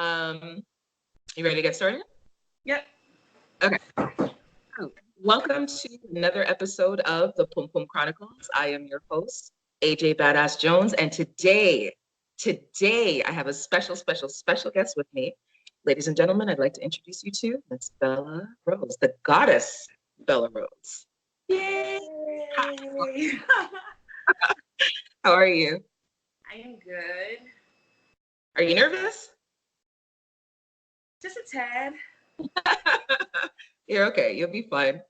You ready to get started? Yep. Okay. Welcome to another episode of the Pum Pum Chronicles. I am your host, AJ Badass Jones, and today I have a special guest with me. Ladies and gentlemen, I'd like to introduce you to Miss Bella Rose, the goddess Bella Rose. Yay! How are you? I am good. Are you nervous? Just a tad. You're okay. You'll be fine.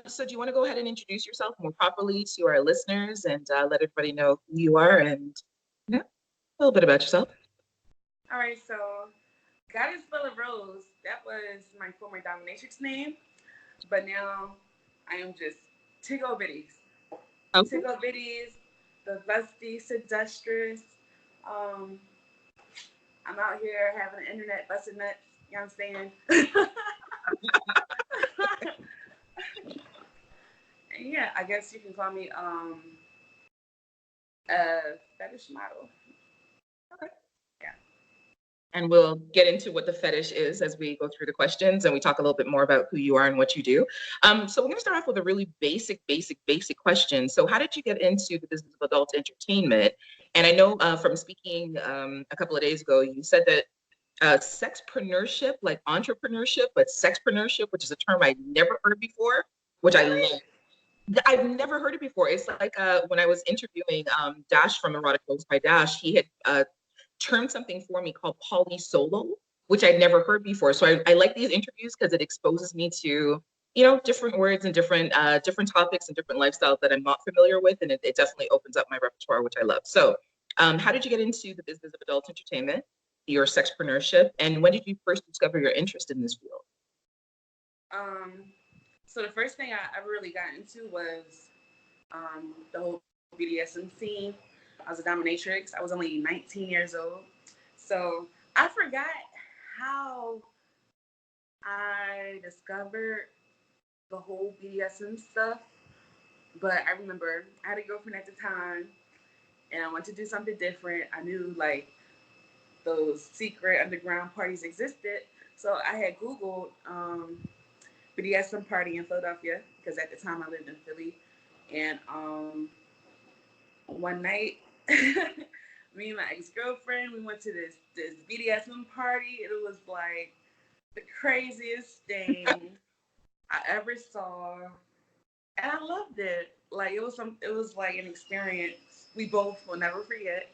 So do you want to go ahead and introduce yourself more properly to our listeners and let everybody know who you are and a little bit about yourself? All right, so Goddess Bella Rose, that was my former dominatrix name, but now I am just Tiggolebiddiess. Okay. Tiggolebiddiess, the lusty seductress. I'm out here having the internet busting nuts, you know what I'm saying? And yeah, I guess you can call me a fetish model. Okay. Yeah. And we'll get into what the fetish is as we go through the questions and we talk a little bit more about who you are and what you do. So we're going to start off with a really basic question. So how did you get into the business of adult entertainment? And I know from speaking a couple of days ago, you said that sexpreneurship, like entrepreneurship, but sexpreneurship, which is a term I'd never heard before, which I love. I've never heard it before. It's like when I was interviewing Dash from Erotic Books by Dash, he had termed something for me called polysolo, which I'd never heard before. So I like these interviews because it exposes me to, different words and different topics and different lifestyles that I'm not familiar with. And it definitely opens up my repertoire, which I love. So how did you get into the business of adult entertainment, your sexpreneurship, and when did you first discover your interest in this field? So the first thing I ever really got into was the whole BDSM scene. I was a dominatrix. I was only 19 years old. So I forgot how I discovered the whole BDSM stuff. But I remember I had a girlfriend at the time and I wanted to do something different. I knew like those secret underground parties existed. So I had Googled BDSM party in Philadelphia because at the time I lived in Philly. And one night, me and my ex-girlfriend, we went to this BDSM party. It was like the craziest thing I ever saw, and I loved it. Like it was like an experience we both will never forget.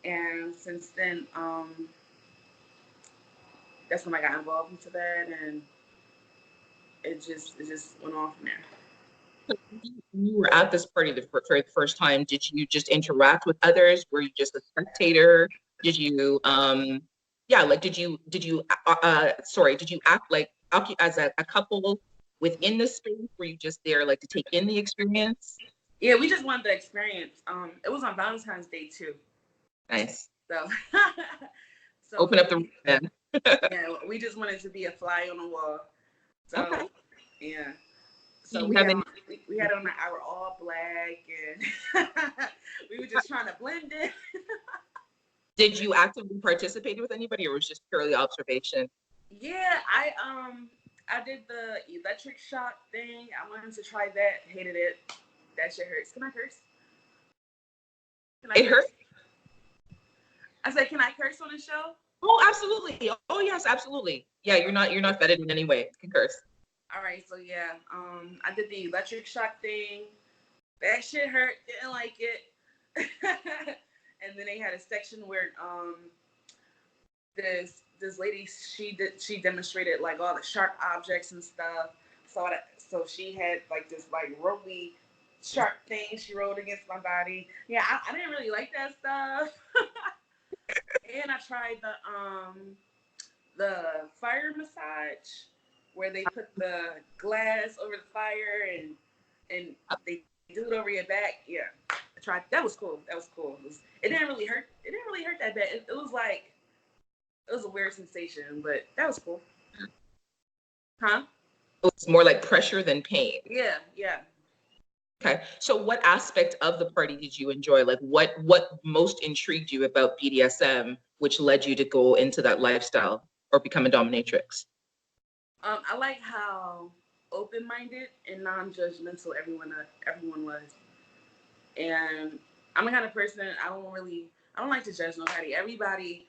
And since then, that's when I got involved into that, and it just went on from there. When you were at this party for the first time, did you just interact with others? Were you just a spectator? Did you did you act like as a couple within the space? Were you just there like to take in the experience? Yeah, we just wanted the experience. It was on Valentine's Day too. Nice. So Open up the room then. Yeah, we just wanted to be a fly on the wall. So okay. Yeah. So we had on our all black, and we were just trying to blend in. Did you actively participate with anybody, or was it just purely observation? Yeah, I did the electric shock thing. I wanted to try that. Hated it. That shit hurts. Can I curse? It hurt. I said, can I curse on the show? Oh, absolutely. Oh, yes, absolutely. Yeah, you're not vetted in any way. You can curse. All right, so yeah, I did the electric shock thing. That shit hurt. Didn't like it. And then they had a section where this lady she demonstrated like all the sharp objects and stuff. So she had like this like roly sharp thing she rolled against my body. Yeah, I didn't really like that stuff. And I tried the fire massage where they put the glass over the fire and they do it over your back. Yeah, I tried. That was cool. It didn't really hurt. It didn't really hurt that bad. It was like it was a weird sensation, but that was cool. Huh? It was more like pressure than pain. Yeah. Okay. So what aspect of the party did you enjoy? Like what most intrigued you about BDSM which led you to go into that lifestyle or become a dominatrix? I like how open-minded and non-judgmental everyone was, and I'm the kind of person I don't like to judge nobody. Everybody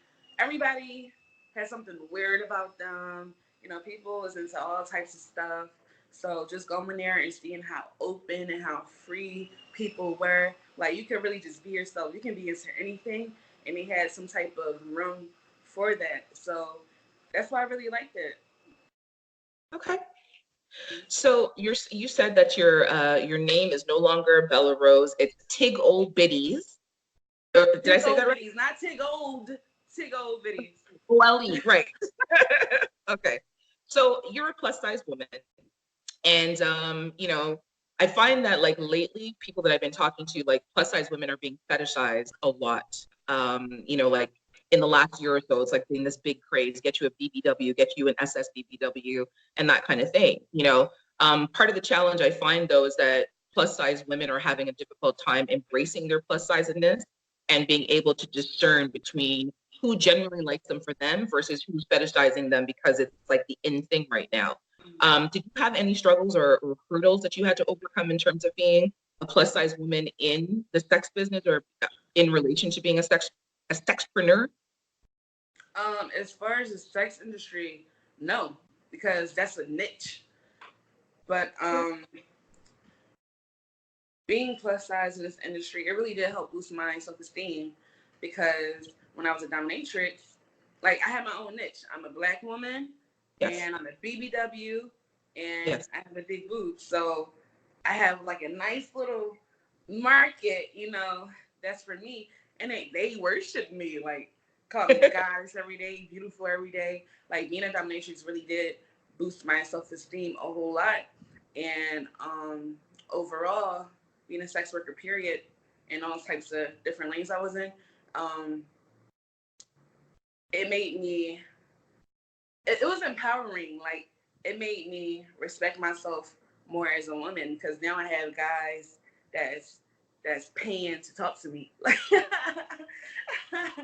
has something weird about them. You know, people is into all types of stuff. So just going there and seeing how open and how free people were, like you can really just be yourself. You can be into anything, and they had some type of room for that. So that's why I really liked it. Okay. So you said that your name is no longer Bella Rose. It's Tiggolebiddiess. Did I say that right? Tiggolebiddiess, not Tiggolebiddiess. Lelly, right. Okay. So you're a plus size woman. And you know, I find that like lately, people that I've been talking to, like plus size women are being fetishized a lot. You know, like in the last year or so, it's like being this big craze, get you a BBW, get you an SSBBW, and that kind of thing. You know, part of the challenge I find though is that plus size women are having a difficult time embracing their plus sizeness and being able to discern between who genuinely likes them for them versus who's fetishizing them because it's like the in thing right now. Did you have any struggles or hurdles that you had to overcome in terms of being a plus size woman in the sex business or in relation to being a sexpreneur? As far as the sex industry, no, because that's a niche. But being plus size in this industry, it really did help boost my self-esteem because when I was a dominatrix, like I had my own niche. I'm a Black woman, Yes. and I'm a BBW, and Yes. I have a big boob. So I have like a nice little market, you know, that's for me. And they worship me, like call me goddess every day, beautiful every day. Like being a dominatrix really did boost my self-esteem a whole lot. And overall, being a sex worker, period, and all types of different lanes I was in, um, it made me, it was empowering. Like it made me respect myself more as a woman because now I have guys that's paying to talk to me. Like I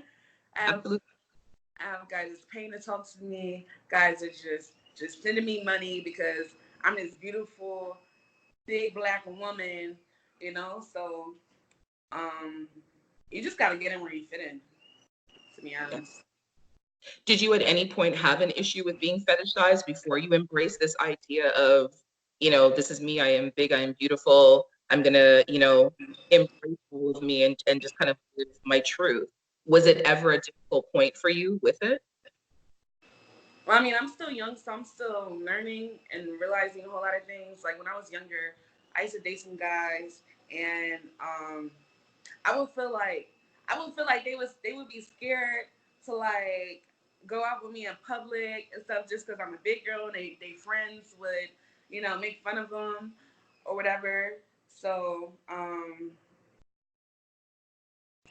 have Absolutely. I have guys that's paying to talk to me. Guys that just sending me money because I'm this beautiful big Black woman, you know. So you just gotta get in where you fit in. To be honest. Yes. Did you at any point have an issue with being fetishized before you embraced this idea of, you know, this is me, I am big, I am beautiful, I'm gonna, you know, embrace all of me and just kind of live my truth? Was it ever a difficult point for you with it? Well, I mean, I'm still young, so I'm still learning and realizing a whole lot of things. Like when I was younger, I used to date some guys, and I would feel like they would be scared to like go out with me in public and stuff just because I'm a big girl and they friends would, you know, make fun of them or whatever. So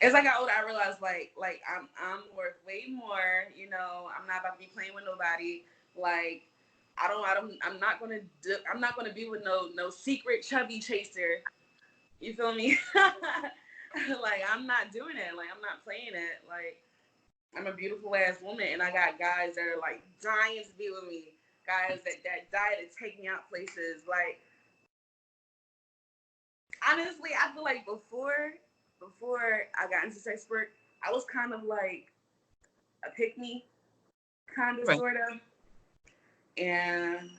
as I got older, I realized like I'm worth way more. You know, I'm not about to be playing with nobody. Like I'm not gonna be with no secret chubby chaser. You feel me? Like I'm not doing it. Like I'm not playing it. Like I'm a beautiful ass woman, and I got guys that are like dying to be with me. Guys that die to take me out places. Like honestly, I feel like before I got into sex work, I was kind of like a pick me, kind of Right. sort of, and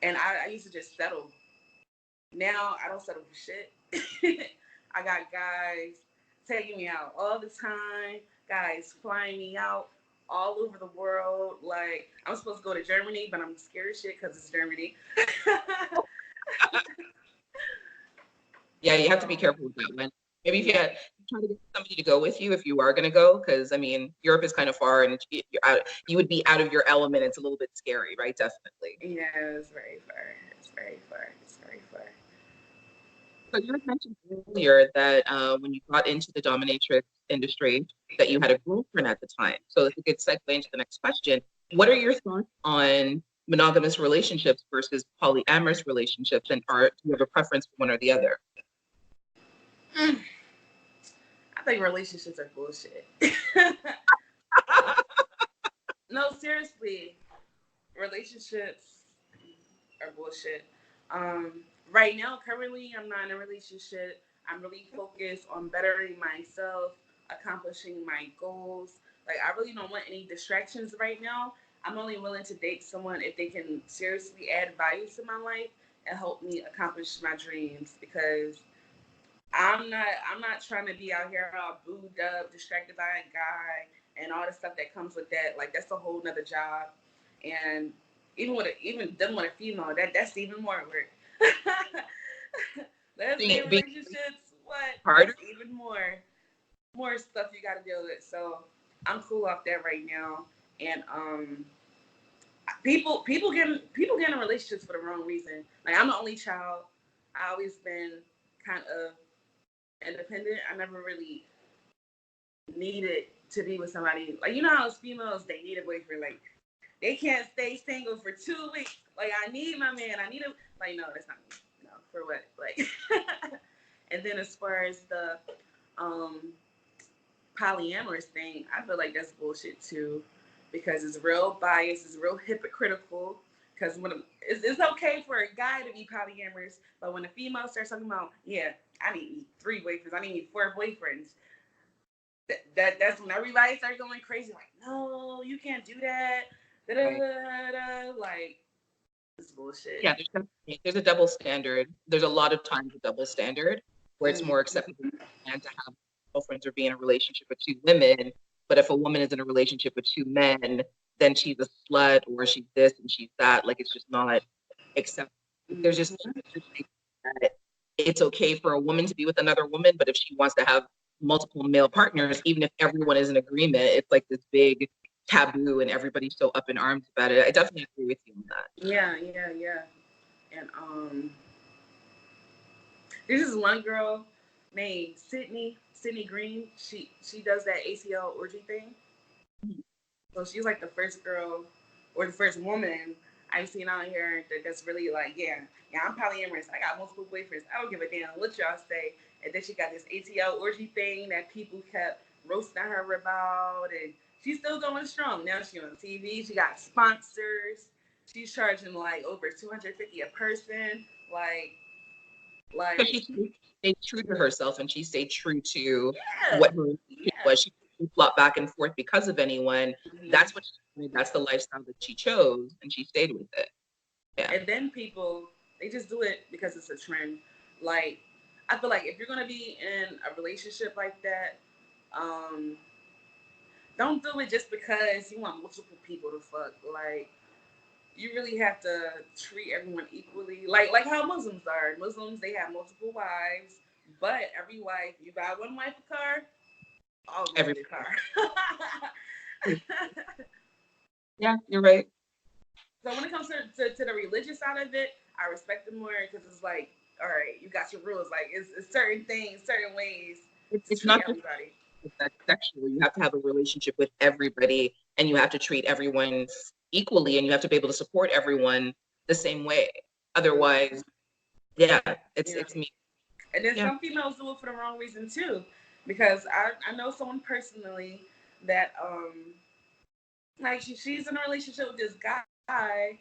I used to just settle. Now I don't settle for shit. I got guys taking me out all the time, guys flying me out all over the world. Like I'm supposed to go to Germany, but I'm scared of shit because it's Germany. Yeah, you have to be So careful with that one. Maybe if you yeah, had try to get somebody to go with you if you are going to go, because I mean, Europe is kind of far and you're out, you would be out of your element. It's a little bit scary, right? Definitely. yeah, it's very far. It's very far. It's very far. So you had mentioned earlier that when you got into the dominatrix industry, that you had a girlfriend at the time. So it's a good segue into the next question. What are your thoughts on monogamous relationships versus polyamorous relationships, and do you have a preference for one or the other? I think relationships are bullshit. No, seriously, relationships are bullshit. Right now, currently, I'm not in a relationship. I'm really focused on bettering myself, accomplishing my goals. Like, I really don't want any distractions right now. I'm only willing to date someone if they can seriously add value to my life and help me accomplish my dreams. Because I'm not trying to be out here all booed up, distracted by a guy and all the stuff that comes with that. Like, that's a whole nother job. And even them with a female, that's even more work. Being, Lesbian being relationships, what? harder. That's even more stuff you got to deal with. So I'm cool off that right now. And people get in relationships for the wrong reason. Like, I'm the only child. I always been kind of independent. I never really needed to be with somebody. Like, you know how females, they need a boyfriend. Like, they can't stay single for 2 weeks. Like, I need my man. I need him. Like, no, that's not me. No, for what? Like, and then as far as the um polyamorous thing, I feel like that's bullshit too, because it's real biased, it's real hypocritical. Because when it's okay for a guy to be polyamorous, but when a female starts talking about, yeah, I need 3 boyfriends, I need 4 boyfriends, that's when everybody starts going crazy. Like, no, you can't do that. Da, da, Right. da, da. Like, it's bullshit. Yeah, there's a double standard. There's a lot of times a double standard where it's more Mm-hmm. acceptable for a man to have girlfriends or be in a relationship with 2 women. But if a woman is in a relationship with 2 men, then she's a slut or she's this and she's that. Like, it's just not acceptable. There's just Mm-hmm. that it's okay for a woman to be with another woman, but if she wants to have multiple male partners, even if everyone is in agreement, it's like this big taboo and everybody's so up in arms about it. I definitely agree with you on that. Yeah, yeah, yeah. And there's this one girl named Sydney Green. She does that ACL orgy thing. So she's like the first girl or the first woman I've seen out here that's really like, yeah, I'm polyamorous. I got multiple boyfriends. I don't give a damn what y'all say. And then she got this ATL orgy thing that people kept roasting her about, and she's still going strong. Now she's on TV. She got sponsors. She's charging like over 250 a person. So Like, she stayed true to herself and she stayed true to yeah, what her relationship yeah. was. She didn't flop back and forth because of anyone. Mm-hmm. That's what that's the lifestyle that she chose and she stayed with it. Yeah. And then people, they just do it because it's a trend. Like, I feel like if you're gonna be in a relationship like that, um, don't do it just because you want multiple people to fuck. Like, you really have to treat everyone equally. Like how Muslims are. Muslims, they have multiple wives, but every wife, you buy one wife a car, all of them Every get a car. yeah, you're right. So when it comes to the religious side of it, I respect it more because it's like, all right, you got your rules. Like, it's certain things, certain ways to It's treat not just everybody. that sexual. You have to have a relationship with everybody and you have to treat everyone equally and you have to be able to support everyone the same way. Otherwise, yeah, Yeah. it's me. And then Yeah. some females do it for the wrong reason too. Because I know someone personally that like she's in a relationship with this guy,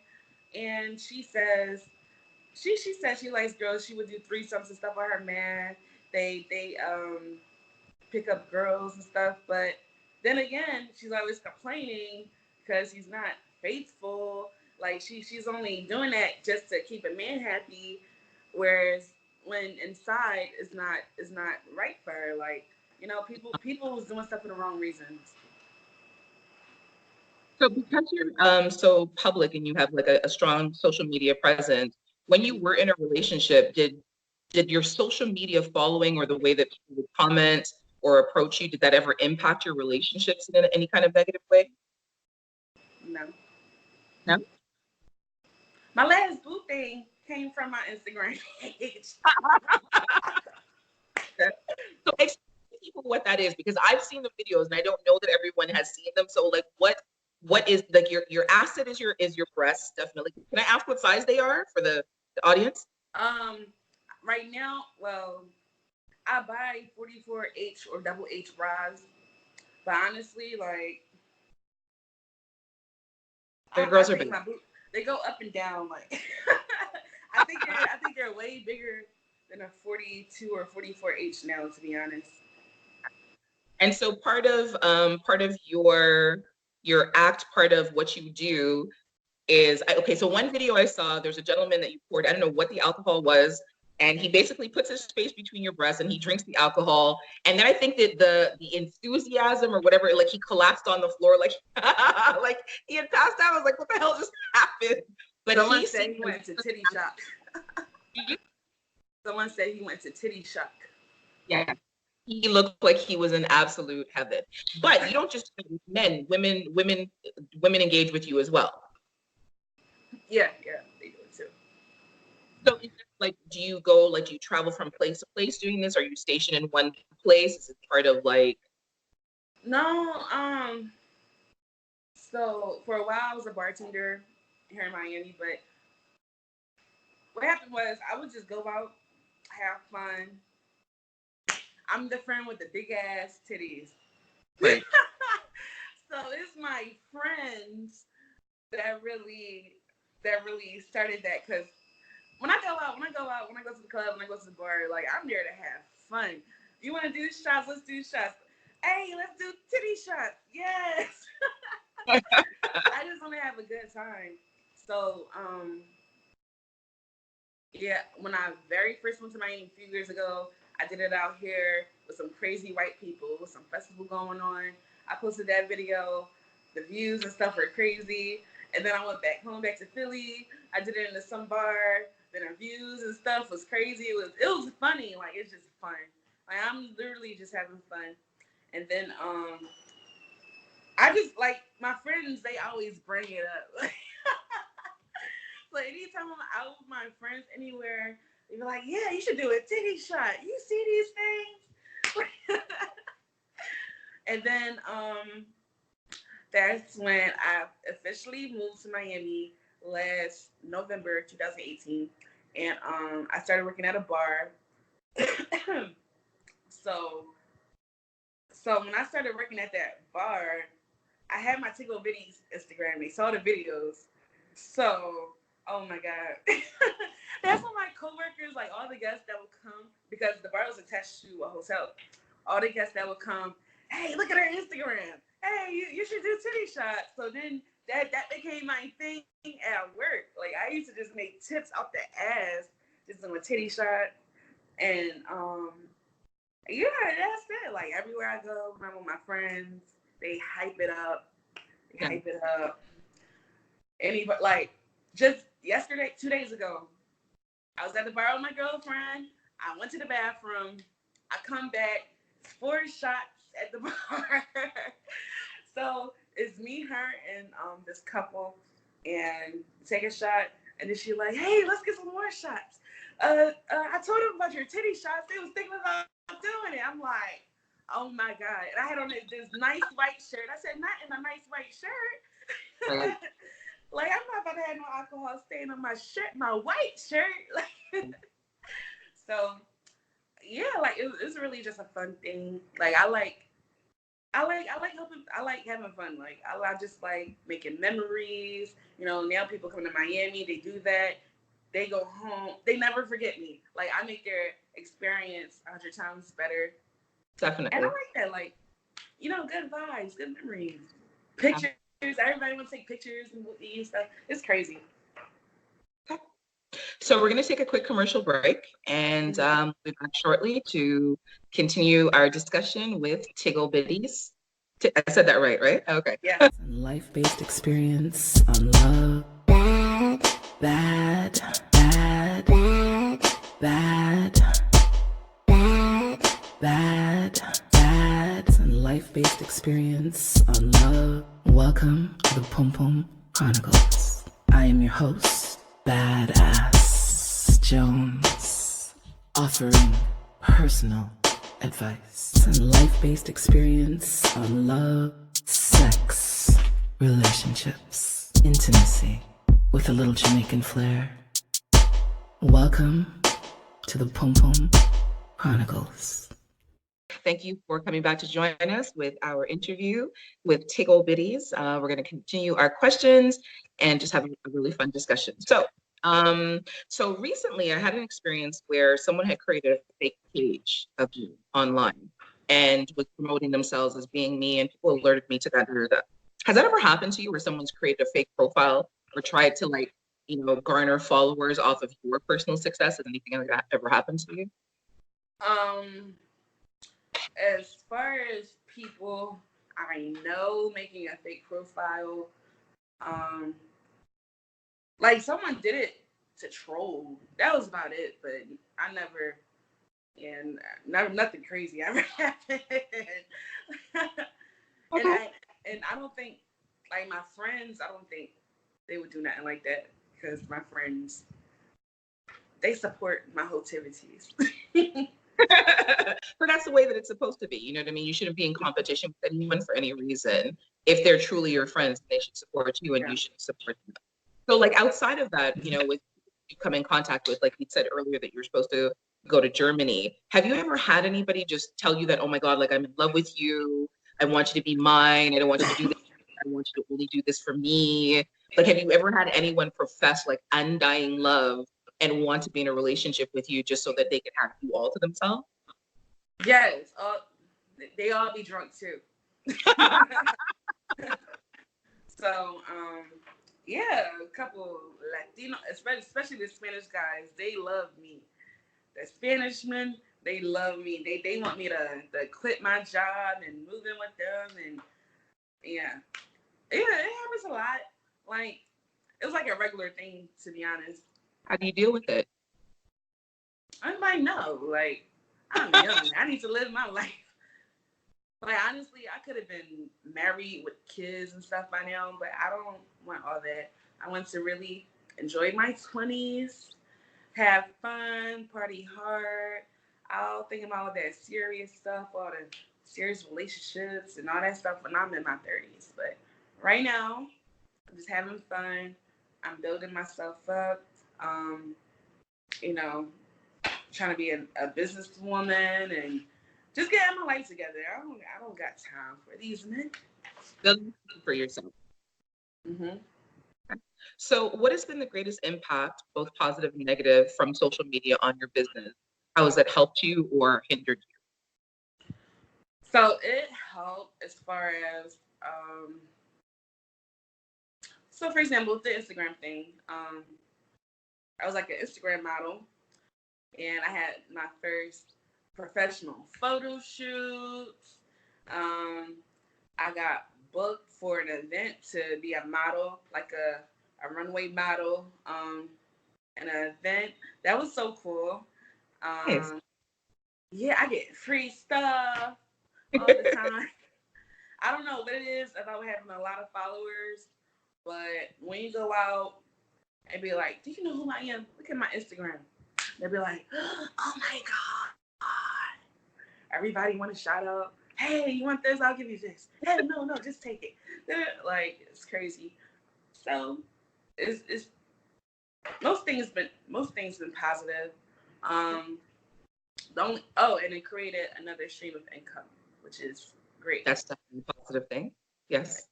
and she said she likes girls. She would do threesomes and stuff with her man. They pick up girls and stuff. But then again, she's always complaining because he's not faithful. Like, she's only doing that just to keep a man happy, whereas when inside is not right for her. Like, people was doing stuff for the wrong reasons. So because you're so public and you have like a strong social media presence, when you were in a relationship, did your social media following or the way that people would comment or approach you, did that ever impact your relationships in any kind of negative way? No, No. my last boo thing came from my Instagram page. So explain to people what that is because I've seen the videos and I don't know that everyone has seen them. So like what is like your asset is your breasts, definitely. Can I ask what size they are for the audience? um, right now, well, I buy 44H or double H bras, but honestly, like, The girls are big. They go up and down. Like I think they're way bigger than a 42 or 44H now, to be honest. And so part of your act, part of what you do is, okay, so one video I saw, there's a gentleman that you poured, I don't know what the alcohol was, and he basically puts his face between your breasts and he drinks the alcohol. And then I think that the enthusiasm or whatever, like he collapsed on the floor, like like he had passed out. I was like, what the hell just happened? But someone said he went to titty shock. Someone said he went to titty shock. Yeah. He looked like he was in absolute heaven. But you don't just men, women engage with you as well. Yeah, they do it too. So is it like, do you go, like, do you travel from place to place doing this? Are you stationed in one place? Is it part of like? No, so for a while I was a bartender here in Miami, but what happened was I would just go out, have fun. I'm the friend with the big ass titties. Right. So it's my friends that really started that, because when I go to the club, when I go to the bar, like I'm there to have fun. You want to do shots? Let's do shots. Hey, let's do titty shots. Yes. I just want to have a good time. So, yeah, when I very first went to Miami a few years ago, I did it out here with some crazy white people, with some festival going on. I posted that video. The views and stuff were crazy. And then I went back home, back to Philly. I did it in some bar. Then the views and stuff was crazy. It was funny. Like, it's just fun. Like, I'm literally just having fun. And then I just, like, my friends, they always bring it up. So anytime I'm out with my friends anywhere, they be like, yeah, you should do a titty shot. You see these things? And then that's when I officially moved to Miami last November 2018. And I started working at a bar. So when I started working at that bar, I had my Tiggolebiddiess Instagram. They saw the videos. So, oh my God. That's when my coworkers, like all the guests that would come, because the bar was attached to a hotel, all the guests that would come, hey, look at her Instagram. Hey, you should do titty shots. So then that became my thing at work. Like I used to just make tips out the ass, just doing a titty shot. And yeah, that's it. Like everywhere I go, when I'm with my friends, they hype it up. Anybody, like just yesterday, 2 days ago, I was at the bar with my girlfriend. I went to the bathroom. I come back, 4 shots at the bar. So it's me, her, and this couple, and take a shot. And then she's like, hey, let's get some more shots. I told them about your titty shots. They was thinking about doing it. I'm like, oh my God. And I had on this nice white shirt. I said, not in a nice white shirt. Like, I'm not about to have no alcohol stain on my shirt, my white shirt. So, yeah, like it's really just a fun thing. Like, I like helping. I like having fun. Like, I just like making memories. You know, now people come to Miami, they do that. They go home. They never forget me. Like, I make their experience 100 times better. Definitely. And I like that. Like, you know, good vibes, good memories, pictures. Everybody wants to take pictures and stuff. It's crazy. So we're going to take a quick commercial break, and we'll be back shortly to continue our discussion with Tiggolebiddiess. I said that right? Okay. Yeah. Life-based experience on love. Bad. And life-based experience on love. Welcome to the Pum Pum Chronicles. I am your host, Badass Jones, offering personal advice and life-based experience on love, sex, relationships, intimacy, with a little Jamaican flair. Welcome to the Pum Pum Chronicles. Thank you for coming back to join us with our interview with Tiggolebiddiess. We're going to continue our questions and just have a really fun discussion. So recently I had an experience where someone had created a fake page of me online and was promoting themselves as being me, and people alerted me to that. Has that ever happened to you where someone's created a fake profile or tried to garner followers off of your personal success? Has anything like that ever happened to you? As far as people I know making a fake profile, like someone did it to troll. That was about it, but I never, and nothing crazy ever happened. Okay. And I don't think, like my friends, I don't think they would do nothing like that because my friends, they support my whole activities. But that's the way that it's supposed to be. You know what I mean? You shouldn't be in competition with anyone for any reason. If they're truly your friends, they should support you and Yeah. you should support them. So like outside of that, with you come in contact with, like you said earlier, that you're supposed to go to Germany. Have you ever had anybody just tell you that, oh my God, like I'm in love with you. I want you to be mine. I don't want you to do this. I want you to only do this for me. Like, have you ever had anyone profess like undying love and want to be in a relationship with you just so that they can have you all to themselves? Yes, they all be drunk too. So, yeah, a couple Latino, especially the Spanish guys, they love me. The Spanish men, they love me. They want me to quit my job and move in with them, and yeah, it happens a lot. Like it was like a regular thing, to be honest. How do you deal with it? I might know, like I'm young, I need to live my life. Like honestly, I could have been married with kids and stuff by now, but I don't want all that. I want to really enjoy my 20s, have fun, party hard. I'll think about all that serious stuff, all the serious relationships and all that stuff when I'm in my 30s. But right now, I'm just having fun. I'm building myself up. Um, you know, trying to be a businesswoman and just getting my life together. I don't got time for these men. Building for yourself. Mm-hmm. So, what has been the greatest impact, both positive and negative, from social media on your business? How has it helped you or hindered you? So it helped as far as so for example, with the Instagram thing, I was like an Instagram model, and I had my first professional photo shoots. I got booked for an event to be a model, like a runway model, in an event. That was so cool. Nice. Yeah, I get free stuff all the time. I don't know what it is about having a lot of followers, but when you go out and be like, do you know who I am? Look at my Instagram. They'll be like, oh my God. Everybody want to shout out, hey, you want this? I'll give you this. Hey, no, just take it. They're like, it's crazy. So it's most things been positive. And it created another stream of income, which is great. That's definitely a positive thing. Yes.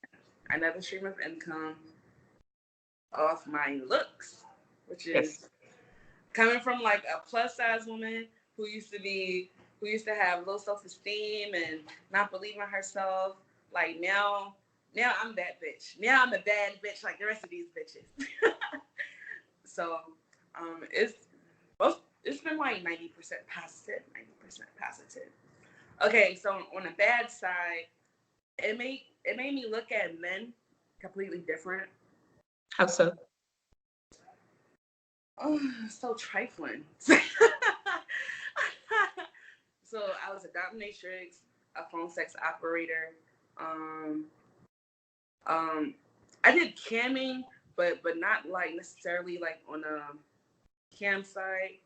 Another stream of income off my looks, which is Yes. coming from like a plus size woman who used to have low self-esteem and not believe in herself. Like now I'm that bitch. Now I'm a bad bitch like the rest of these bitches. So it's been like 90% positive, 90% positive. Okay, so on the bad side, it made me look at men completely different. How so? Oh, so trifling. So I was a dominatrix, a phone sex operator. I did camming, but not like necessarily like on a campsite.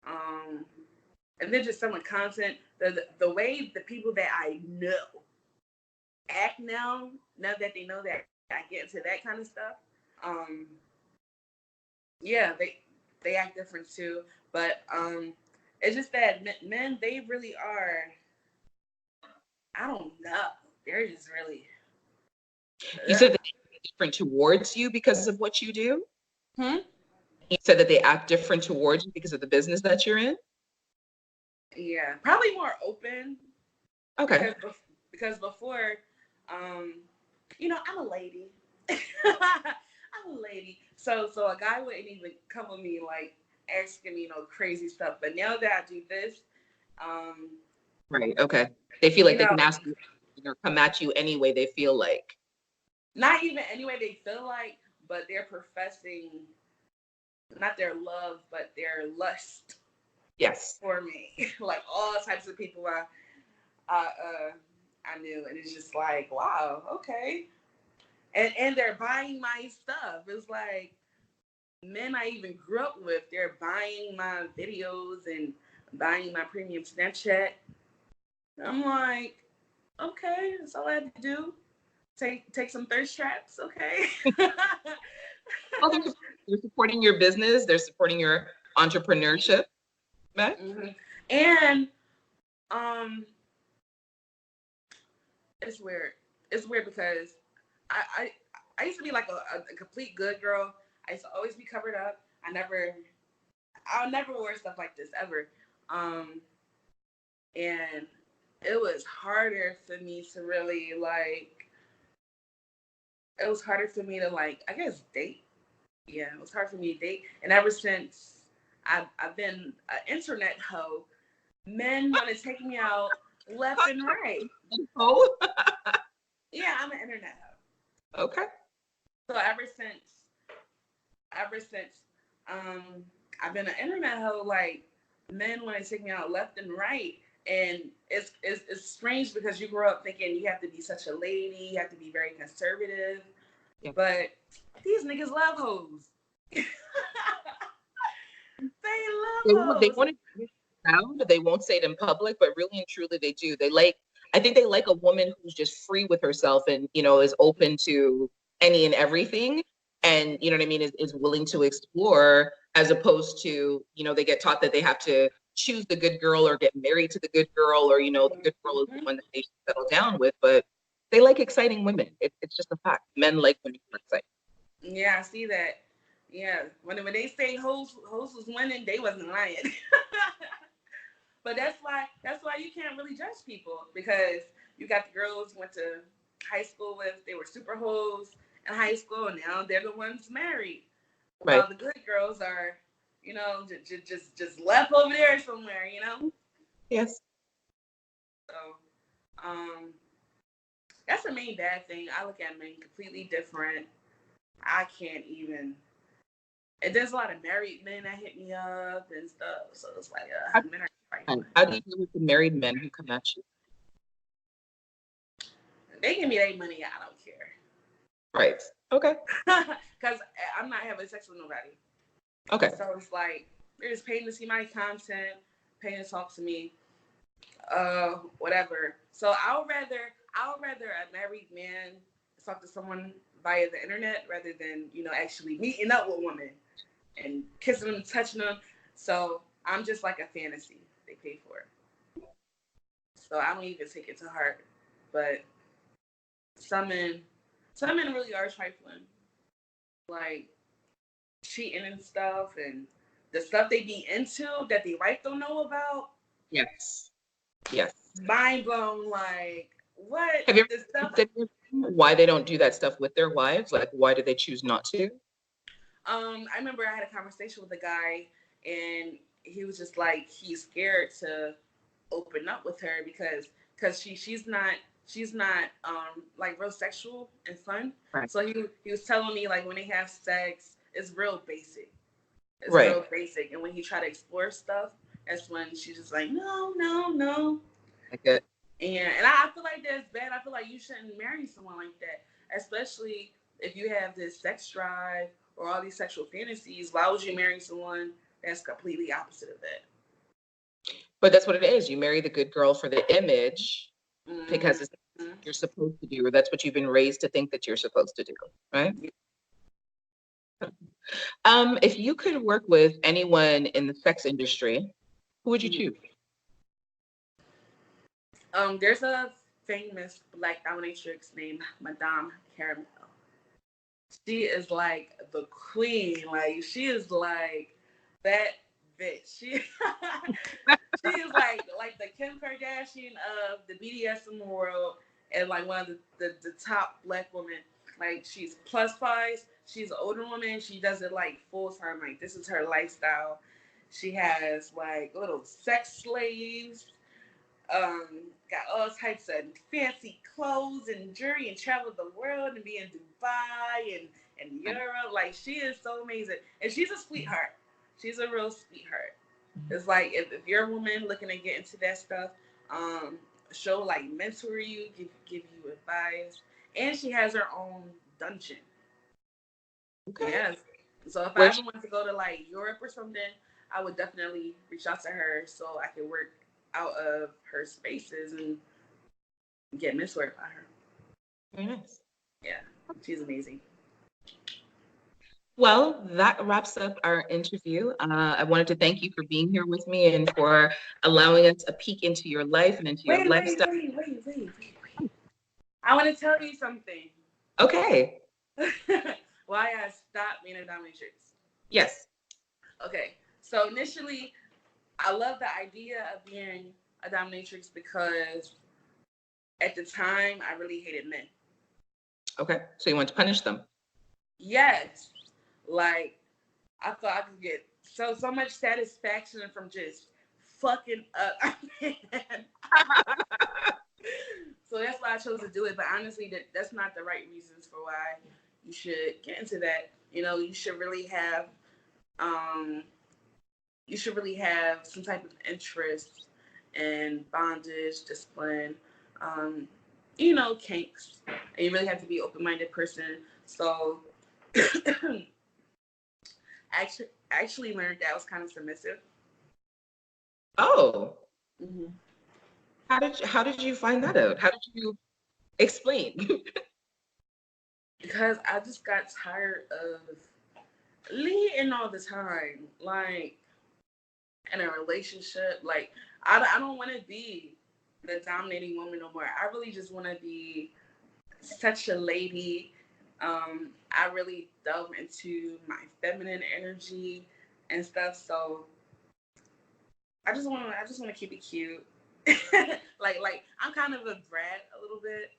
And then just selling content. The way the people that I know act now that they know that I get into that kind of stuff, yeah, they act different too. But it's just that men, they really are I don't know. They're just really. You said that they act different towards you because of what you do? Hmm? You said that they act different towards you because of the business that you're in? Yeah, probably more open Okay. because before, um, I'm a lady. I'm a lady. So a guy wouldn't even come with me like asking me, crazy stuff. But now that I do this, um, Right. Okay. They feel you like they know, can ask you or come at you any way they feel like. not even any way they feel like, but they're professing not their love, but their lust Yes. for me. Like all types of people I knew, and it's just like, wow, okay. And they're buying my stuff. It's like men I even grew up with, they're buying my videos and buying my premium Snapchat. I'm like, okay, that's all I had to do. Take some thirst traps, okay. Well, they're supporting your business. They're supporting your entrepreneurship. Right? Mm-hmm. And um, it's weird. It's weird because I used to be like a complete good girl. I used to always be covered up. I'll never wear stuff like this ever. And it was harder for me to really it was harder for me to I guess date. Yeah, it was hard for me to date. And ever since I've been an internet hoe, men want to take me out left and right. Oh, Yeah, I'm an internet hoe. okay. So ever since I've been an internet hoe, men want to take me out left and right. And it's strange because you grow up thinking you have to be such a lady, you have to be very conservative. Yeah. But these niggas love hoes. They love hoes. They want to sound. They won't say it in public, but really and truly they do. I think they like a woman who's just free with herself and, is open to any and everything. And, you know what I mean, is willing to explore, as opposed to, they get taught that they have to choose the good girl or get married to the good girl, or, the good girl is the one that they should settle down with. But they like exciting women. It's just a fact. Men like women who are exciting. Yeah, I see that. Yeah, when they say hoes was winning, they wasn't lying. But that's why you can't really judge people, because you got the girls went to high school with, they were super hoes in high school, and now they're the ones married. Right. While the good girls are, just left over there somewhere, Yes. So, that's the main bad thing. I look at men completely different. I can't even. And there's a lot of married men that hit me up and stuff. So it's like, men are right. How do you deal with the married men who come at you? They give me their money. I don't care. Right. Okay. Because I'm not having sex with nobody. Okay. So it's like, they're just paying to see my content, paying to talk to me, whatever. So I'll rather a married man talk to someone via the internet rather than, actually meeting up with women and kissing them, touching them. So I'm just like a fantasy they pay for. So I don't even take it to heart. But some men really are trifling. Like cheating and stuff, and the stuff they be into that the wife don't know about. Yes. Yes. Mind blown. Like, what? Have you ever why they don't do that stuff with their wives? Like, why do they choose not to? I remember I had a conversation with a guy, and he was just like, he's scared to open up with her because she's not like real sexual and fun. Right. So he was telling me, like, when they have sex, it's real basic. It's right. Real basic. And when he try to explore stuff, that's when she's just like, no. Like it. And I feel like that's bad. I feel like you shouldn't marry someone like that, especially if you have this sex drive or all these sexual fantasies. Why would you marry someone that's completely opposite of that? But that's what it is. You marry the good girl for the image, because it's what you're supposed to do, or that's what you've been raised to think that you're supposed to do, right? If you could work with anyone in the sex industry, who would you choose? There's a famous Black dominatrix named Madame Caramel. She is like the queen. Like she is like that bitch. She is like the Kim Kardashian of the BDSM world and like one of the top Black women. Like she's plus size. She's an older woman. She does it like full time. Like this is her lifestyle. She has like little sex slaves. Got all types of fancy clothes and jewelry and traveled the world and be in Dubai and Europe. Like she is so amazing. And she's a sweetheart. She's a real sweetheart. It's like if you're a woman looking to get into that stuff, she'll like mentor you, give you advice. And she has her own dungeon. Okay. Yes. So if I ever want to go to like Europe or something, I would definitely reach out to her so I could work out of her spaces and get mentored by her. Very nice. Yeah, she's amazing. Well, that wraps up our interview. I wanted to thank you for being here with me and for allowing us a peek into your life and into your lifestyle. Wait. I want to tell you something. Okay. Why I stopped being a dominatrix. Yes. Okay, so initially, I love the idea of being a dominatrix because at the time, I really hated men. Okay. So you want to punish them? Yes. Like, I thought I could get so much satisfaction from just fucking up. So that's why I chose to do it. But honestly, that's not the right reasons for why you should get into that. You know, you should really have some type of interest in bondage, discipline, you know, kinks. And you really have to be an open-minded person. So actually learned that I was kind of submissive. Oh. Mm-hmm. How did you find that out? How did you explain? Because I just got tired of leading all the time. Like in a relationship, like I don't want to be the dominating woman no more. I really just want to be such a lady. I really delve into my feminine energy and stuff. So I just want to keep it cute. like I'm kind of a brat a little bit,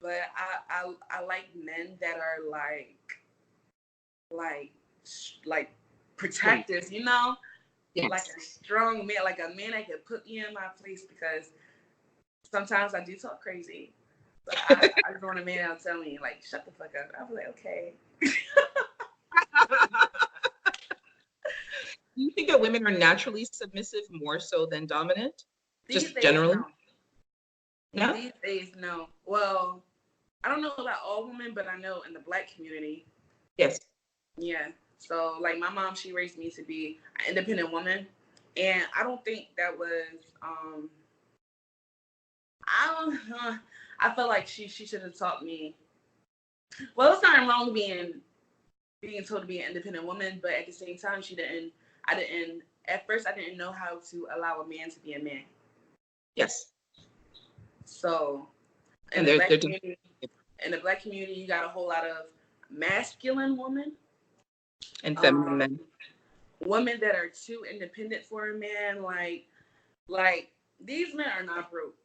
but I like men that are like protectors, you know. Yes. Like a strong man, like a man that can put me in my place because sometimes I do talk crazy. But I just want a man that'll tell me, like, shut the fuck up. I'll be like, okay. Do you think that women are naturally submissive more so than dominant? Just generally? No. These days, no. Well, I don't know about all women, but I know in the Black community. Yes. Yeah. So, like, my mom, she raised me to be an independent woman. And I don't think that was, I feel like she should have taught me. Well, it's not wrong being told to be an independent woman, but at the same time, at first, I didn't know how to allow a man to be a man. Yes. So, in the Black community, you got a whole lot of masculine women. And feminine men. Women that are too independent for a man, like these men are not broke.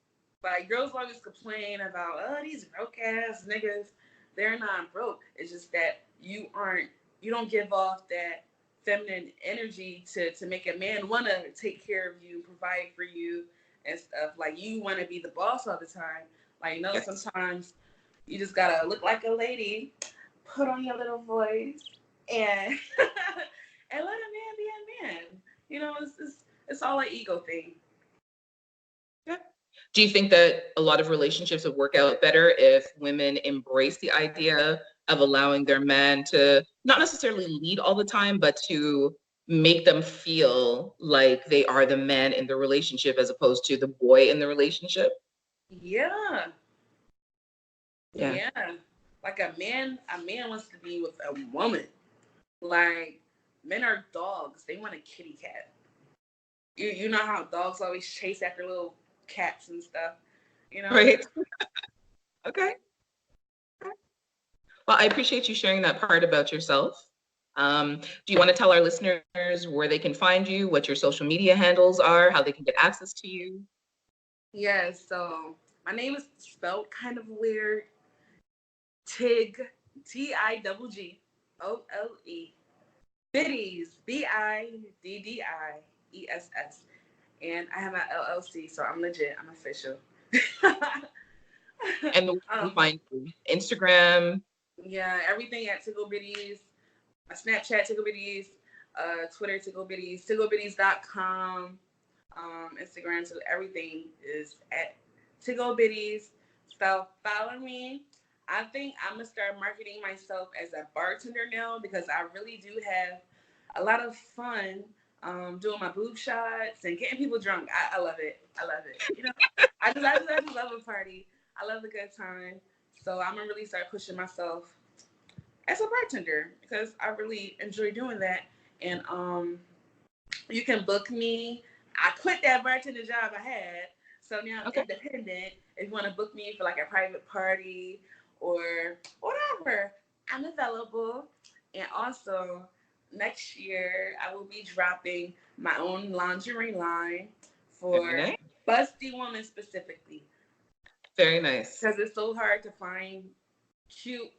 Like girls always complain about, oh, these broke ass niggas. They're not broke. It's just that you don't give off that feminine energy to make a man want to take care of you, provide for you and stuff. Like you want to be the boss all the time. Like, you know, yes. Sometimes you just gotta look like a lady, put on your little voice, and and let a man be a man. You know, it's all an ego thing. Yeah. Do you think that a lot of relationships would work out better if women embrace the idea of allowing their man to not necessarily lead all the time, but to make them feel like they are the man in the relationship as opposed to the boy in the relationship? Yeah. Like a man wants to be with a woman. Like men are dogs. They want a kitty cat. You know how dogs always chase after little cats and stuff. you know? Right. Okay. Well, I appreciate you sharing that part about yourself. Do you want to tell our listeners where they can find you, what your social media handles are, how they can get access to you? Yes, so my name is spelled kind of weird. Tig, Tiggole, Biddies, Biddiess. And I have my LLC, so I'm legit. I'm official. And where can we find you? Instagram? Yeah, everything at Tiggolebiddiess. My Snapchat Tiggolebiddiess, Twitter Tiggolebiddiess, Tiggolebiddiess.com, Instagram. So everything is at Tiggolebiddiess. So follow me. I think I'm gonna start marketing myself as a bartender now because I really do have a lot of fun doing my boob shots and getting people drunk. I love it. I love it. You know, I just love a party. I love a good time. So I'm gonna really start pushing myself as a bartender because I really enjoy doing that. And you can book me. I quit that bartender job I had, so now I'm independent. If you want to book me for like a private party or whatever, I'm available. And also, next year I will be dropping my own lingerie line Very for nice. busty women specifically. Very nice. Because it's so hard to find cute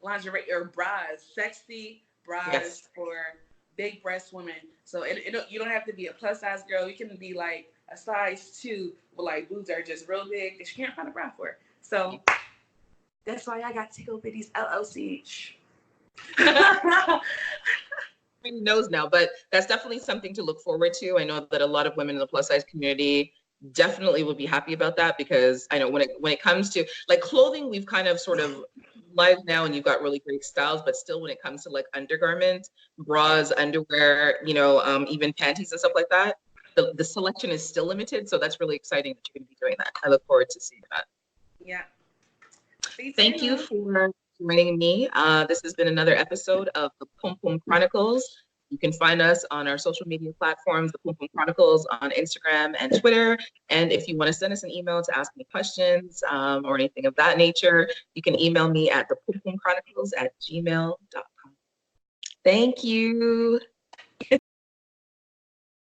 lingerie or bras, sexy bras for big breast women. So you don't have to be a plus size girl. You can be like a size 2, but like boobs are just real big that you can't find a bra for. So that's why I got Tiggolebiddiess LLC. Everybody knows now, but that's definitely something to look forward to. I know that a lot of women in the plus size community definitely will be happy about that because I know when it comes to like clothing, we've kind of sort of live now and you've got really great styles, but still when it comes to like undergarments, bras, underwear, even panties and stuff like that, the selection is still limited. So that's really exciting that you're going to be doing that. I look forward to seeing that. Yeah. Thank you for joining me. This has been another episode of the Pum Pum Chronicles. You can find us on our social media platforms, the Pum Pum Chronicles on Instagram and Twitter. And if you want to send us an email to ask me questions or anything of that nature, you can email me at thepumpumchronicles@gmail.com. Thank you.